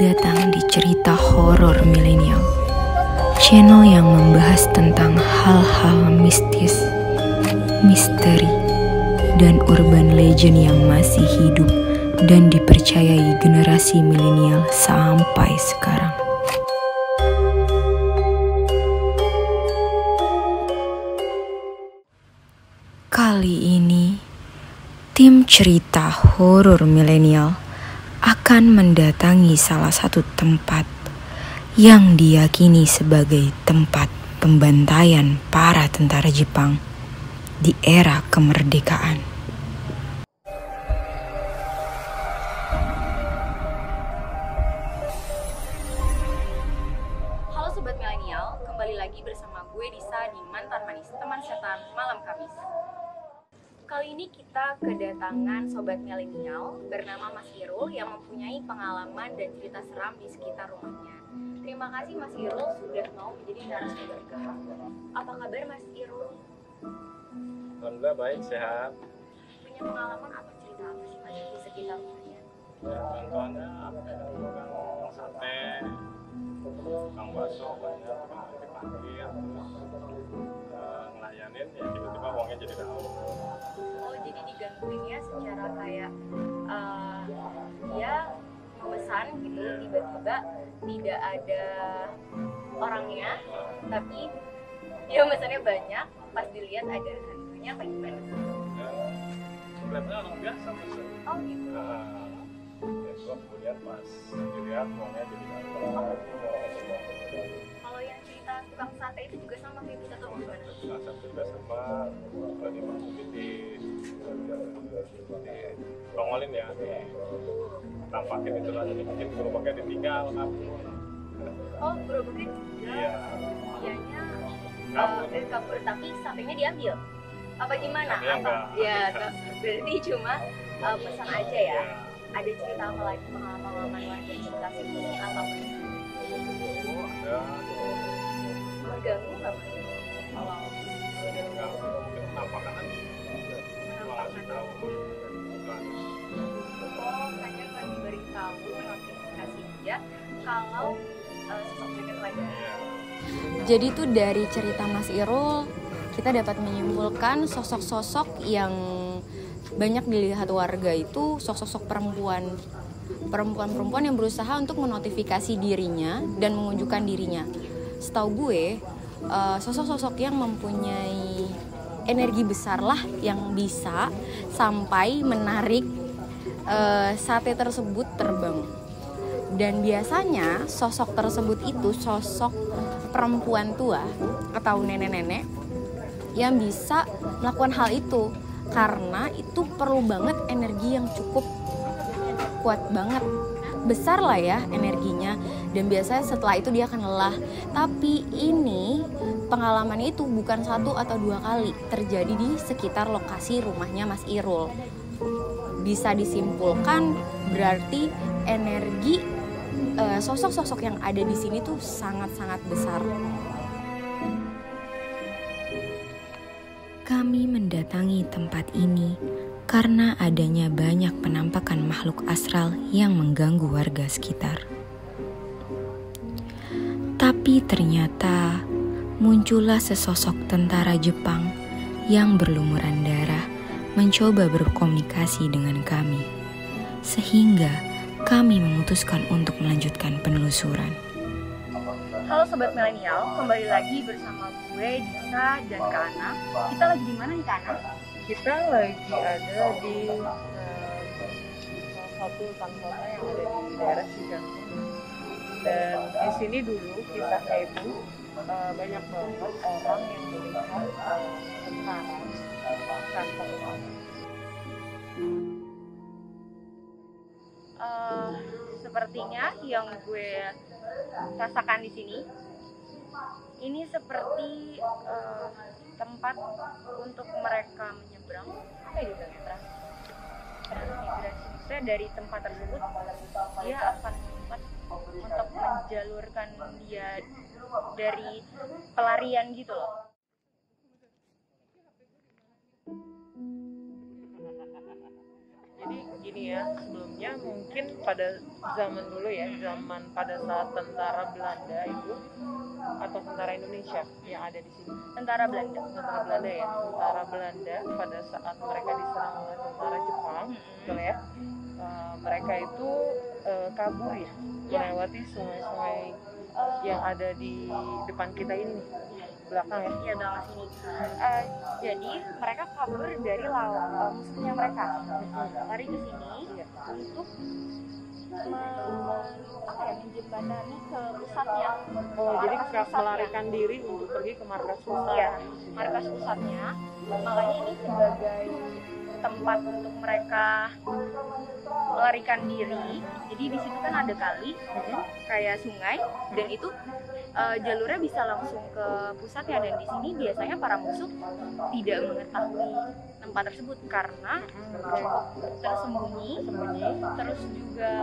datang di cerita horor milenial, channel yang membahas tentang hal-hal mistis, misteri, dan urban legend yang masih hidup dan dipercayai generasi milenial sampai sekarang. Kali ini, tim cerita horor milenial akan mendatangi salah satu tempat yang diyakini sebagai tempat pembantaian para tentara Jepang di era kemerdekaan. Halo Sobat Milenial, kembali lagi bersama gue Disa di Mantan Manis Teman Setan Malam Kamis. Kali ini kita kedatangan Sobat Milenial bernama Mas Irul yang mempunyai pengalaman dan cerita seram di sekitar rumahnya. Terima kasih Mas Irul sudah mau menjadi narasumber kita. Apa kabar Mas Irul? Alhamdulillah baik, sehat. Punya pengalaman atau cerita apa sih Mas di sekitar rumahnya? Ya, contohnya tukang sate, tukang bakso, banyak tukang parkir, ngelayanin ya tiba-tiba uangnya jadi tahu. Oh, jadi digangguinnya secara kayak dia memesan gitu, tiba-tiba tidak ada orangnya, tapi dia memesannya banyak, pas dilihat ada hantunya apa gimana? Kelihatannya orang biasa pesen. Oh gitu. Besok kemudian pas dilihat uangnya jadi tahu. Kalau yang cerita tukang sate itu juga sama kayak kita tuh gimana? Nah, satu juga sama, tadi mungkin di tongolin ya, tampakin itu lah, jadi mungkin gerobaknya ditinggal kabur. Oh, gerobaknya Iya. dianya Kabur. tapi satenya diambil? Apa gimana? Satenya Apa? enggak. Ya, berarti cuma pesan aja ya. Iya. Ada cerita apa lagi pengalaman warga di sekitar sini atau Ada mengganggu nggak Mas? Kalau mungkin tampakan aja. Cuma ngasih tahu. oh hanya memberitahu notifikasi dia kalau sosok mereka itu ada. Iya. Jadi tuh dari cerita Mas Irul, kita dapat menyimpulkan sosok-sosok yang banyak dilihat warga itu sosok-sosok perempuan yang berusaha untuk menotifikasi dirinya dan menunjukkan dirinya. Setahu gue, sosok-sosok yang mempunyai energi besar lah yang bisa sampai menarik sate tersebut terbang. Dan biasanya sosok tersebut itu sosok perempuan tua atau nenek-nenek yang bisa melakukan hal itu, karena itu perlu banget energi yang cukup kuat banget, besar lah ya energinya, dan biasanya setelah itu dia akan lelah. Tapi ini pengalamannya itu bukan 1 atau 2 kali terjadi di sekitar lokasi rumahnya Mas Irul. Bisa disimpulkan berarti energi sosok-sosok yang ada di sini tuh sangat-sangat besar. Kami mendatangi tempat ini karena adanya banyak penampakan makhluk astral yang mengganggu warga sekitar. Tapi ternyata muncullah sesosok tentara Jepang yang berlumuran darah mencoba berkomunikasi dengan kami, sehingga kami memutuskan untuk melanjutkan penelusuran. Halo Sobat Milenial, kembali lagi bersama gue Disa dan Kak Ana. Kita lagi di mana nih Kak Ana? Kita lagi ada di salah satu hutan kota yang ada di daerah Cijantung. Dan di sini dulu kisahnya itu banyak banget orang yang melihat tentara kantor. Sepertinya yang gue rasakan di sini, ini seperti tempat untuk mereka menyeberang, apa ya dibilangnya, transmigrasi. Maksudnya dari tempat tersebut dia akan membuat untuk menjalurkan dia dari pelarian gitu loh. Jadi gini ini ya, sebelumnya mungkin pada zaman dulu ya, zaman pada saat tentara Belanda itu atau tentara Indonesia yang ada di sini. Tentara Belanda. Tentara Belanda ya, tentara Belanda pada saat mereka diserang oleh tentara Jepang, betul ya. Mereka itu kabur ya, melewati sungai-sungai yang ada di depan kita ini, belakang ya. Iya, belakang sini. Jadi mereka kabur dari musuhnya mereka, lari ke sini untuk menjembatani ke pusatnya. Jadi pusatnya. melarikan diri untuk pergi ke markas pusat. Iya, markas pusatnya. Makanya ini sebagai tempat untuk mereka melarikan diri. Jadi di situ kan ada kali, kayak sungai, dan itu jalurnya bisa langsung ke pusatnya. Dan di sini biasanya para musuh tidak mengetahui tempat tersebut karena cukup tersembunyi. Terus juga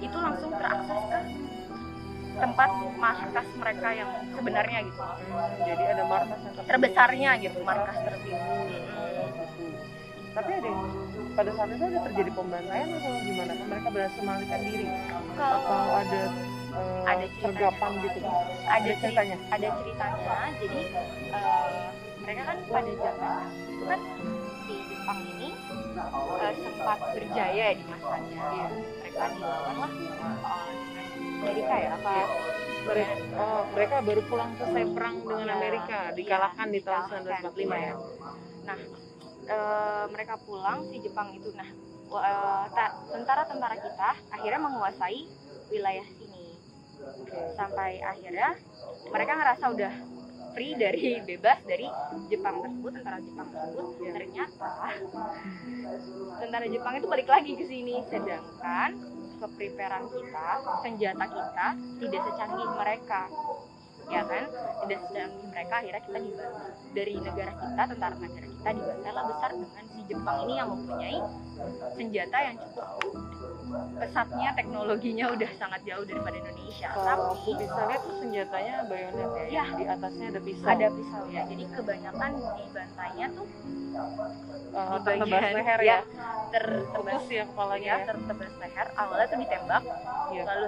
itu langsung terakses ke tempat markas mereka yang sebenarnya gitu. Jadi ada markas yang terbesarnya gitu, markas terbesar. Tapi ada pada saat itu ada terjadi pembantaian atau gimana? Mereka berhasil melarikan diri? Atau ada sergapan gitu? Ada ceritanya. Jadi mereka kan pada zaman itu kan si Jepang ini sempat berjaya di masanya. Mereka dilawan lah Amerika ya apa? Mereka baru pulang selesai perang dengan Amerika, dikalahkan di tahun 1945 ya. Nah, mereka pulang si Jepang itu. Nah, tentara-tentara kita akhirnya menguasai wilayah sini. Sampai akhirnya mereka ngerasa udah free dari bebas dari Jepang tersebut, tentara Jepang tersebut. Ternyata tentara Jepang itu balik lagi ke sini, sedangkan kepreparan kita, senjata kita tidak secanggih mereka. Ya kan, tidak secanggih mereka. Akhirnya kita dibantu dari negara kita, tentara negara kita dibantai lah besar dengan si Jepang ini yang mempunyai senjata yang cukup pesatnya, teknologinya udah sangat jauh daripada Indonesia. Kalau Tapi bisa lihat tuh senjatanya bayonet ya, di atasnya ada pisau. ada pisau ya. Jadi kebanyakan dibantainya tuh di tebas leher ya, tertebas ya kepalanya ya. tertebas leher. Awalnya tuh ditembak, Iya. lalu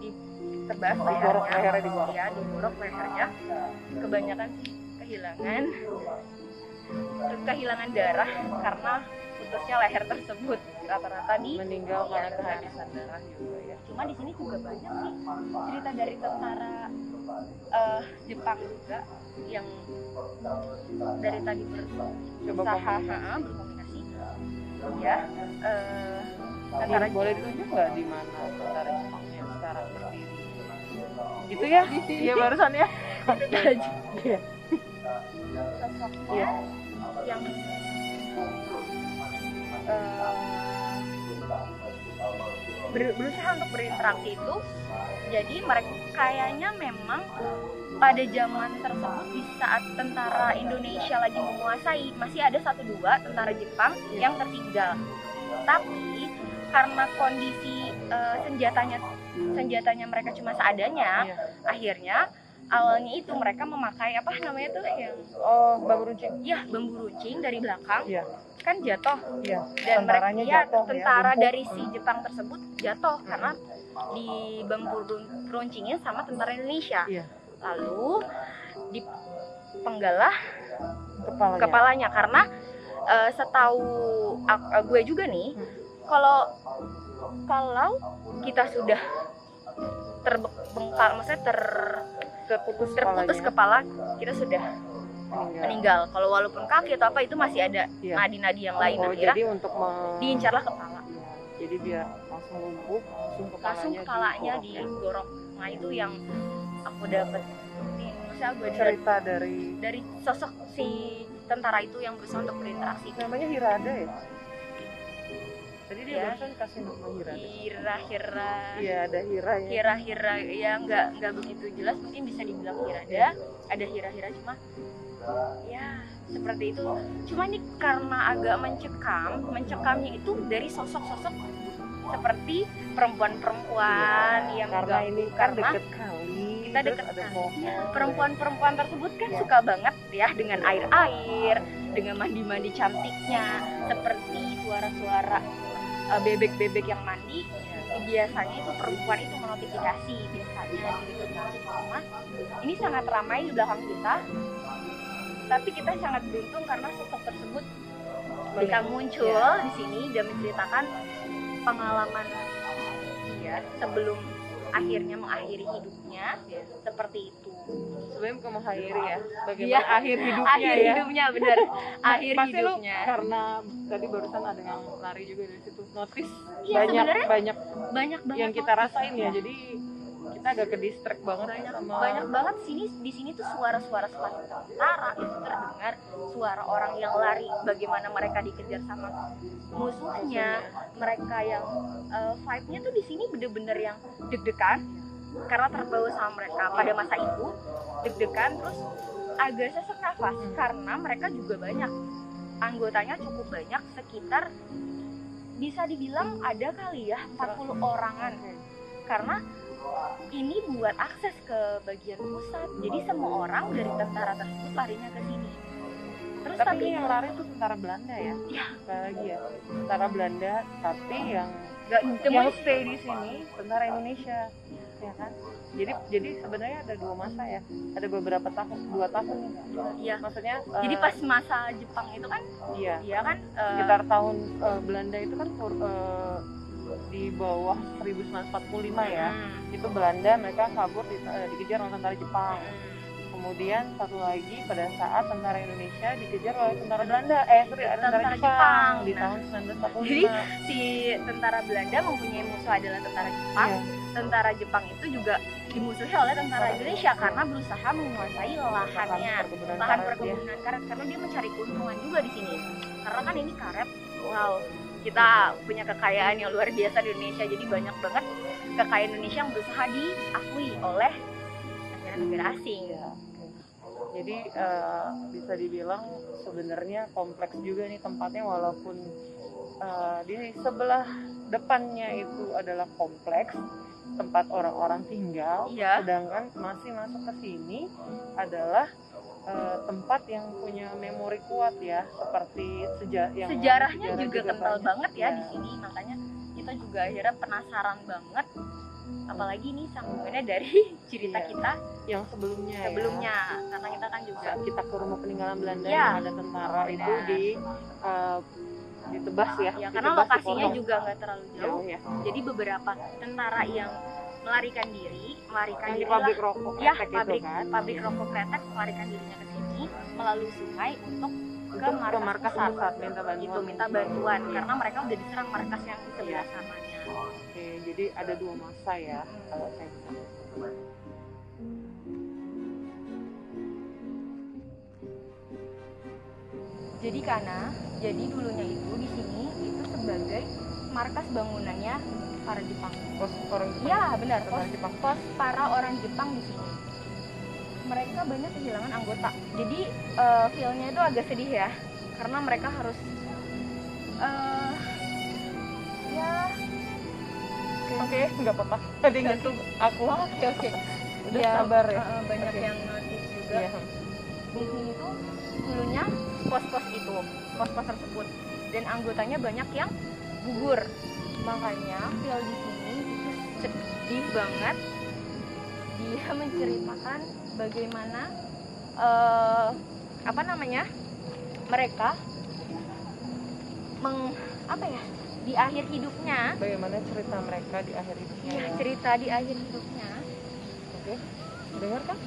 ditebas Digorok lehernya, lehernya, digorok. ya, digorok lehernya. Kebanyakan sih kehilangan darah karena putusnya leher tersebut. Rata-rata Meninggal karena kehabisan darah juga ya. Cuma di sini juga banyak sih cerita dari tentara Jepang juga yang dari tadi berusaha berkomunikasi. Ya, tentara Boleh ditunjuk nggak di mana tentara Jepang yang sekarang berdiri? Gitu ya? Iya barusan ya. Iya. sosoknya yang berusaha untuk berinteraksi itu. Jadi mereka kayaknya memang pada zaman tersebut di saat tentara Indonesia lagi menguasai, masih ada 1-2 tentara Jepang yang tertinggal. Tapi karena kondisi senjatanya mereka cuma seadanya, akhirnya awalnya itu mereka memakai apa namanya tuh yang bambu runcing. ya bambu runcing dari belakang. Iya. Kan jatuh, Iya. dan mereka jatuh, tentara ya, dari si Jepang tersebut jatuh karena di bambu runcingnya sama tentara Indonesia. Iya. Lalu dipenggalah Kepalanya. karena setahu gue juga nih, kalau kita sudah terbengkal, maksudnya terputus kepala, kita sudah meninggal. Kalau walaupun kaki atau apa itu masih ada nadi-nadi yang lain. Akhirnya jadi untuk diincarlah kepala. Jadi biar langsung lumpuh, langsung kepalanya digorok. Nah itu yang aku dapat cerita dari sosok si tentara itu yang berusaha untuk berinteraksi. namanya Hirada ya. Tadi dia Ya. barusan kasih nama Hirada. Hira. Iya ada Hira ya. Hira ya nggak begitu jelas, mungkin bisa dibilang Hirada. Ada Hira cuma ya seperti itu. Cuma ini karena agak mencekamnya itu dari sosok-sosok seperti perempuan-perempuan yang Karena ini kan karena deket kali. kita terus dekat ada sekali. pohon. Perempuan-perempuan tersebut kan suka banget ya dengan air-air, dengan mandi-mandi cantiknya, seperti suara-suara bebek-bebek yang mandi. Biasanya itu perempuan itu menotifikasi biasanya di rumah. Ini sangat ramai di belakang kita, tapi kita sangat beruntung karena sosok tersebut bisa muncul di sini dan menceritakan pengalaman dia sebelum akhirnya mengakhiri hidupnya seperti itu. Sebenarnya bukan mengakhiri ya, bagaimana Iya, akhir hidupnya akhir ya. hidupnya benar. Akhir Pasti lu hidupnya. karena tadi barusan ada yang lari juga dari situ, notice Iya, sebenarnya banyak banyak banget yang kita rasain ya. Jadi kita agak ke distract banget sama banyak banget di sini tuh suara-suara seperti tentara itu terdengar, suara orang yang lari, bagaimana mereka dikejar sama musuhnya, mereka yang vibe-nya tuh di sini bener-bener yang deg-degan karena terbawa sama mereka pada masa itu, deg-degan terus agak sesak nafas karena mereka juga banyak, anggotanya cukup banyak, sekitar bisa dibilang ada kali ya 40 orangan, karena ini buat akses ke bagian pusat, jadi semua orang dari tentara tersebut larinya ke sini. Terus tapi yang lari itu tentara Belanda ya, ya, lagi ya, tentara Belanda, tapi yang yang stay di sini tentara Indonesia, ya kan? Jadi sebenarnya ada dua masa ya, ada beberapa tahun, 2 tahun nih. Iya. Maksudnya Jadi pas masa Jepang itu kan, iya, dia kan sekitar tahun Belanda itu kan di bawah 1945 ya. Itu Belanda, mereka kabur dikejar oleh tentara Jepang. Kemudian satu lagi pada saat tentara Indonesia dikejar oleh tentara Belanda, tentara Jepang di tahun 1945. Jadi si tentara Belanda mempunyai musuh adalah tentara Jepang. Iya. Tentara Jepang itu juga dimusuhi oleh tentara Indonesia karena berusaha menguasai lahannya, lahan perkebunan karet, karena dia mencari keuntungan juga di sini. Karena kan ini karet, wow, kita punya kekayaan yang luar biasa di Indonesia. Jadi banyak banget kekayaan Indonesia yang berusaha diakui oleh negara asing. Ya. Jadi bisa dibilang sebenarnya kompleks juga nih tempatnya, walaupun di sebelah depannya itu adalah kompleks tempat orang-orang tinggal, Iya. sedangkan masih masuk ke sini adalah tempat yang punya memori kuat ya, seperti Sejarahnya juga kental banyak. banget ya di sini, makanya kita juga akhirnya penasaran banget. Apalagi ini sambungannya dari cerita Iya. kita Yang sebelumnya karena kita kan juga saat kita ke rumah peninggalan Belanda Iya. yang ada tentara itu ditebas ya, ya karena ditebas, lokasinya dipotong. juga nggak terlalu jauh. Jauh ya. Jadi beberapa tentara yang melarikan diri Yang di pabrik rokok ya Kretek pabrik itu kan. pabrik rokok Kretek melarikan dirinya ke sini melalui sungai untuk ke Untuk markas pusat pusat. minta bantuan. Itu minta bantuan karena mereka udah diserang markas yang di sebelah sananya. Oke, jadi ada 2 masa ya kalau saya bisa. Jadi jadi dulunya itu di sini itu sebagai markas bangunannya para Jepang. Pos orang Jepang. Iya benar, Tentara Jepang. pos para orang Jepang di sini. Mereka banyak kehilangan anggota. Jadi feel-nya itu agak sedih ya, karena mereka harus ya Oke, nggak apa-apa. Tadi nggak tuh aku. oke. Udah sabar ya. Banyak Oke. yang notice juga. Iya. Di sini tuh dulunya pos-pos tersebut, dan anggotanya banyak yang gugur. Makanya feel di sini itu sedih banget. Dia menceritakan bagaimana mereka di akhir hidupnya. Bagaimana cerita mereka di akhir hidupnya? Iya, Ya. cerita di akhir hidupnya Oke. Dengar kan?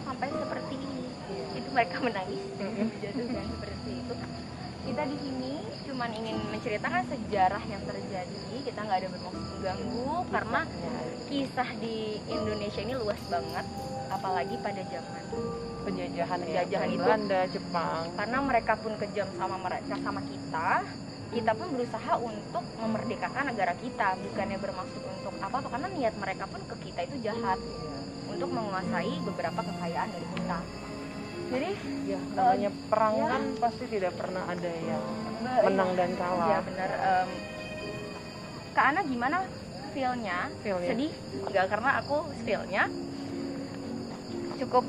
sampai seperti ini. Itu mereka menangis, menjatuhkan seperti itu. Kita di sini cuman ingin menceritakan sejarah yang terjadi. Kita nggak ada bermaksud mengganggu karena kisah di Indonesia ini luas banget, apalagi pada zaman Penjajahan itu. Belanda, Jepang. Karena mereka pun kejam sama kita pun berusaha untuk memerdekakan negara kita, bukannya bermaksud untuk apa-apa, karena niat mereka pun ke kita itu jahat, untuk menguasai beberapa kekayaan dari kita. Jadi Ya, namanya perang ya. kan pasti tidak pernah ada yang menang dan kalah. ya benar. Kak Ana gimana feel-nya Feel-nya. sedih enggak, karena aku feel-nya cukup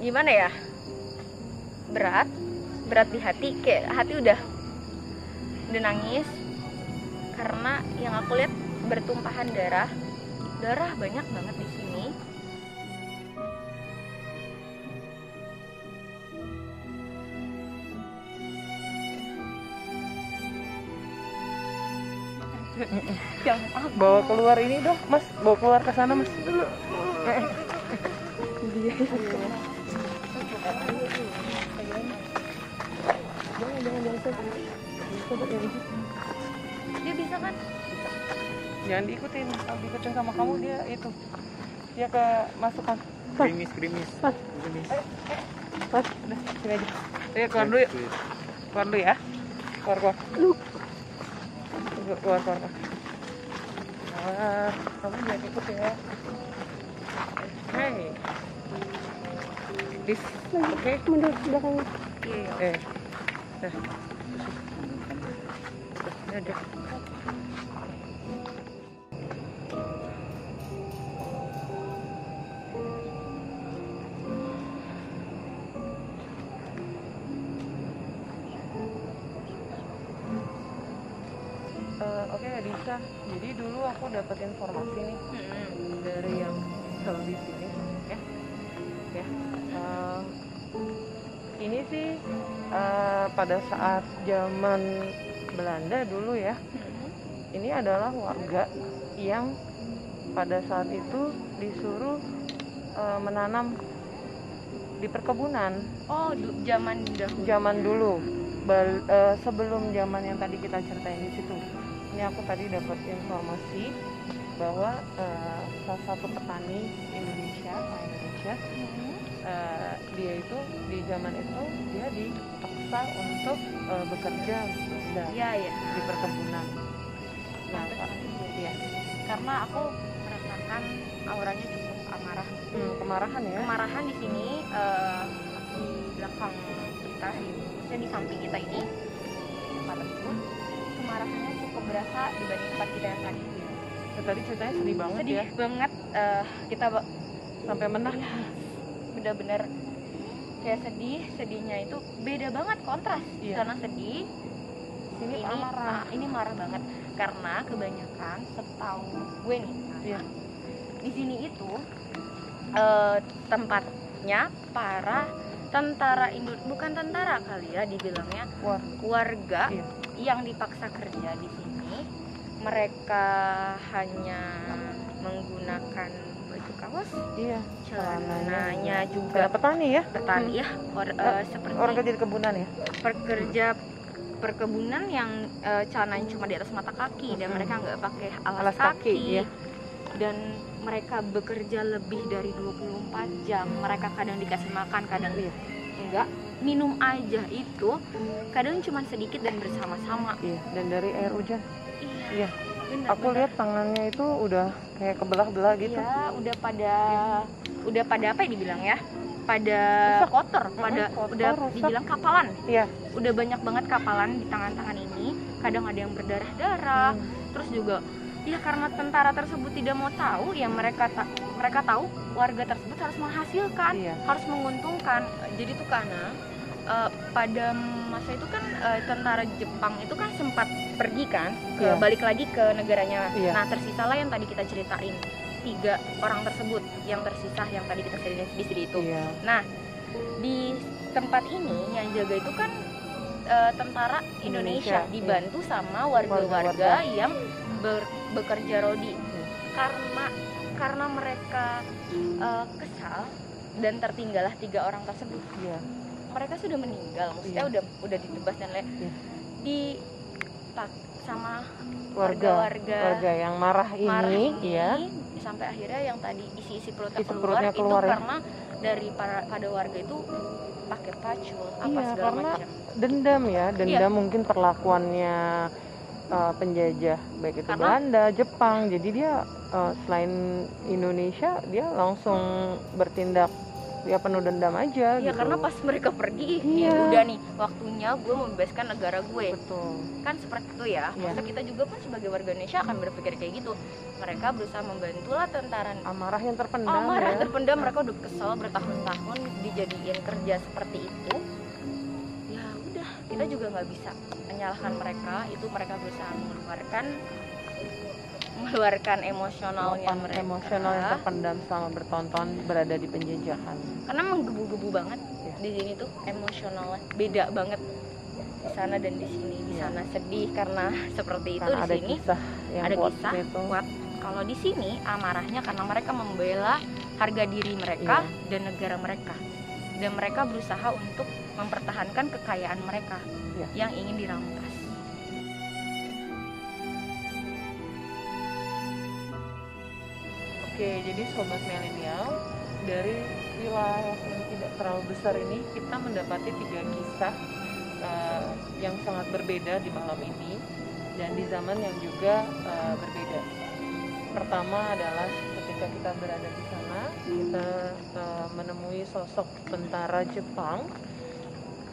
gimana ya, berat di hati, kayak hati udah nangis karena yang aku lihat bertumpahan darah banyak banget di sini. Yang Bawa keluar ini dong, Mas. Bawa keluar ke sana, Mas. Dulu. Dia. dia bisa kan? Jangan diikutin. Kalau diikutin sama kamu dia itu. Dia ke masukan. Gerimis. Mas, udah sini aja. Ayo keluar dulu yuk. Keluar dulu ya. Keluar. Keluar. Kamu jangan ikut ya. Hey. This, oke? Mundur belakangnya. Iya. Dah. Ada. Oke, Disa. Jadi dulu aku dapat informasi nih dari yang selalu di sini, ya. Ini sih pada saat zaman Belanda dulu ya. Ini adalah warga yang pada saat itu disuruh menanam di perkebunan. Oh, zaman dahulu. Zaman dulu, sebelum zaman yang tadi kita ceritain di situ. Ini aku tadi dapat informasi bahwa salah satu petani Indonesia, dia itu di zaman itu dia dipaksa untuk bekerja Iya. di perkebunan. Nah, iya. Karena aku merasakan auranya cukup amarah. Kemarahan ya. Kemarahan di sini di belakang kita, maksudnya di samping kita ini tempat tersebut, kemarahannya cukup berasa dibanding tempat kita yang tadi. Tadi ceritanya sedih banget Sedih ya. banget, kita Sampai menah. benar-benar kayak sedihnya itu beda banget, kontras. Iya. Sana sedih, Ini ini amarah. ini marah banget karena kebanyakan setahu gue nih, Iya. di sini itu tempatnya para tentara bukan tentara kali ya dibilangnya, warga Iya. yang dipaksa kerja di sini. Mereka hanya menggunakan baju kaos, Iya. celananya juga Kayak petani ya. petani ya, seperti Orang kerja di kebunan ya. pekerja perkebunan yang celananya cuma di atas mata kaki dan mereka nggak pakai alas kaki, iya. dan mereka bekerja lebih dari 24 jam. Mereka kadang dikasih makan, kadang enggak. Minum aja itu kadang cuma sedikit dan bersama-sama. Iya. Dan dari air hujan. Iya. Bener, Aku lihat tangannya itu udah kayak kebelah-belah gitu. Iya, udah pada apa ya dibilang ya? Pada kotor, kotor, udah rusak. dibilang kapalan. Iya. Udah banyak banget kapalan di tangan-tangan ini. Kadang ada yang berdarah-darah. Terus juga ya karena tentara tersebut tidak mau tahu, ya mereka tahu warga tersebut harus menghasilkan, Iya. harus menguntungkan. Jadi tuh karena pada masa itu kan tentara Jepang itu kan sempat pergi kan, Iya. balik lagi ke negaranya. Iya. Nah, tersisalah yang tadi kita ceritain, 3 orang tersebut yang tersisa yang tadi kita ceritain di sini itu. Iya. Nah, di tempat ini yang jaga itu kan tentara Indonesia Indonesia, dibantu sama warga-warga yang bekerja rodi. Karena mereka kesal dan tertinggallah 3 orang tersebut. Iya. Mereka sudah meninggal, maksudnya udah ditebas dan lain. Iya. Sama Warga yang marah ini, iya. Sampai akhirnya yang tadi isi perutnya Isi keluar, perutnya keluar, itu ya. karena dari pada warga itu pakai pacul apa Iya, segala karena macam. dendam ya, Iya. mungkin perlakuannya penjajah baik itu Karena- Belanda, Jepang. Jadi dia selain Indonesia dia langsung bertindak ya penuh dendam aja Ya gitu. karena pas mereka pergi, Iya. ya udah nih waktunya gue membebaskan negara gue. Betul. Kan seperti itu ya. Iya. Masa kita juga pun sebagai warga Indonesia akan berpikir kayak gitu. Mereka berusaha membantulah tentara. Amarah yang terpendam Amarah ya. terpendam, mereka udah kesel bertahun-tahun dijadiin kerja seperti itu. Ya udah, kita juga nggak bisa menyalahkan mereka. Itu mereka berusaha mengeluarkan emosionalnya Meluapkan mereka. emosional yang terpendam selama bertahun-tahun berada di penjajahan. Karena menggebu-gebu banget Iya. di sini tuh emosionalnya beda banget di sana dan di sini. Di Iya. sana sedih karena seperti itu, Karena di ada sini kisah yang ada kuat kisah itu. kuat. Kalau di sini amarahnya karena mereka membela harga diri mereka dan negara mereka, dan mereka berusaha untuk mempertahankan kekayaan mereka Iya. yang ingin dirampas. Oke, jadi sobat milenial, dari wilayah yang tidak terlalu besar ini kita mendapati 3 kisah yang sangat berbeda di malam ini dan di zaman yang juga berbeda. Pertama adalah ketika kita berada di sana, kita menemui sosok tentara Jepang,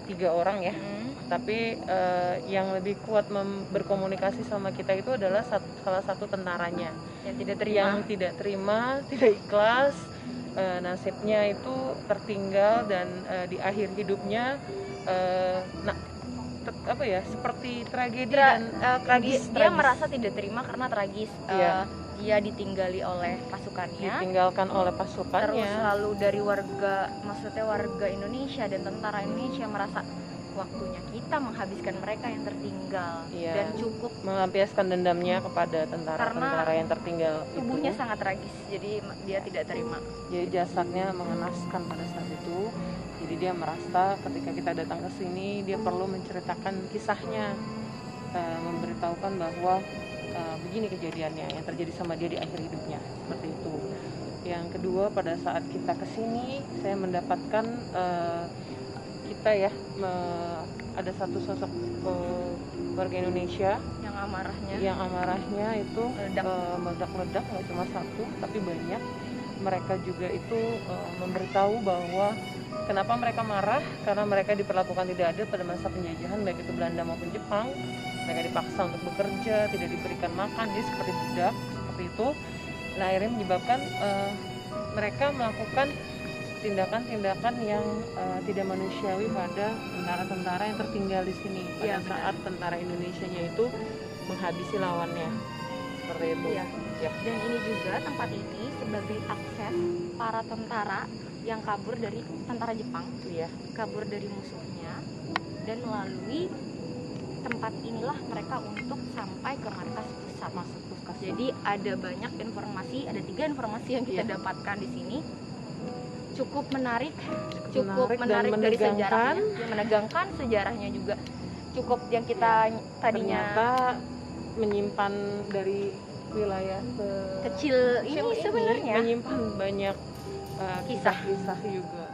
3 orang ya. Tapi yang lebih kuat berkomunikasi sama kita itu adalah salah satu tentaranya Yang tidak terima. yang tidak terima, tidak ikhlas, nasibnya itu tertinggal dan di akhir hidupnya seperti tragedi dan tragis. Dia merasa tidak terima karena tragis. Iya. Dia ditinggali oleh pasukannya. ditinggalkan oleh Terus pasukannya. lalu dari warga Indonesia dan tentara Indonesia merasa waktunya kita menghabiskan mereka yang tertinggal. Iya. Dan cukup, Melampiaskan dendamnya kepada tentara-tentara Karena yang tertinggal tubuhnya itu. sangat tragis, jadi dia tidak terima. Jadi jasadnya mengenaskan pada saat itu. Jadi dia merasa ketika kita datang ke sini dia perlu menceritakan kisahnya, memberitahukan bahwa begini kejadiannya yang terjadi sama dia di akhir hidupnya, seperti itu. Yang kedua, pada saat kita ke sini saya mendapatkan ada satu sosok warga Indonesia Yang yang amarahnya itu Meledak. meledak-ledak, nggak cuma satu tapi banyak. Mereka juga itu memberitahu bahwa kenapa mereka marah, karena mereka diperlakukan tidak adil pada masa penjajahan, baik itu Belanda maupun Jepang. Mereka dipaksa untuk bekerja, tidak diberikan makan, jadi seperti budak, seperti itu. Nah, akhirnya menyebabkan mereka melakukan tindakan-tindakan yang tidak manusiawi pada tentara-tentara yang tertinggal di sini pada Iya, benar. saat tentara Indonesianya itu menghabisi lawannya, seperti itu. Iya. Ya. Dan ini juga tempat ini sebagai akses para tentara yang kabur dari tentara Jepang, Iya. kabur dari musuhnya, dan melalui tempat inilah mereka untuk sampai ke markas pusat. Masuk puskas. Jadi ada banyak informasi, ada 3 informasi yang kita Iya. dapatkan di sini. Cukup menarik Menarik dan dari menegangkan. sejarahnya, yang menegangkan sejarahnya juga. Cukup yang kita tadinya Ternyata menyimpan dari wilayah kecil ini sebenarnya. menyimpan banyak Kisah. kisah juga.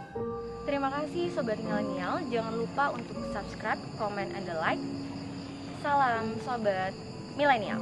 Terima kasih Sobat Milenial, jangan lupa untuk subscribe, comment, and like. Salam Sobat Milenial.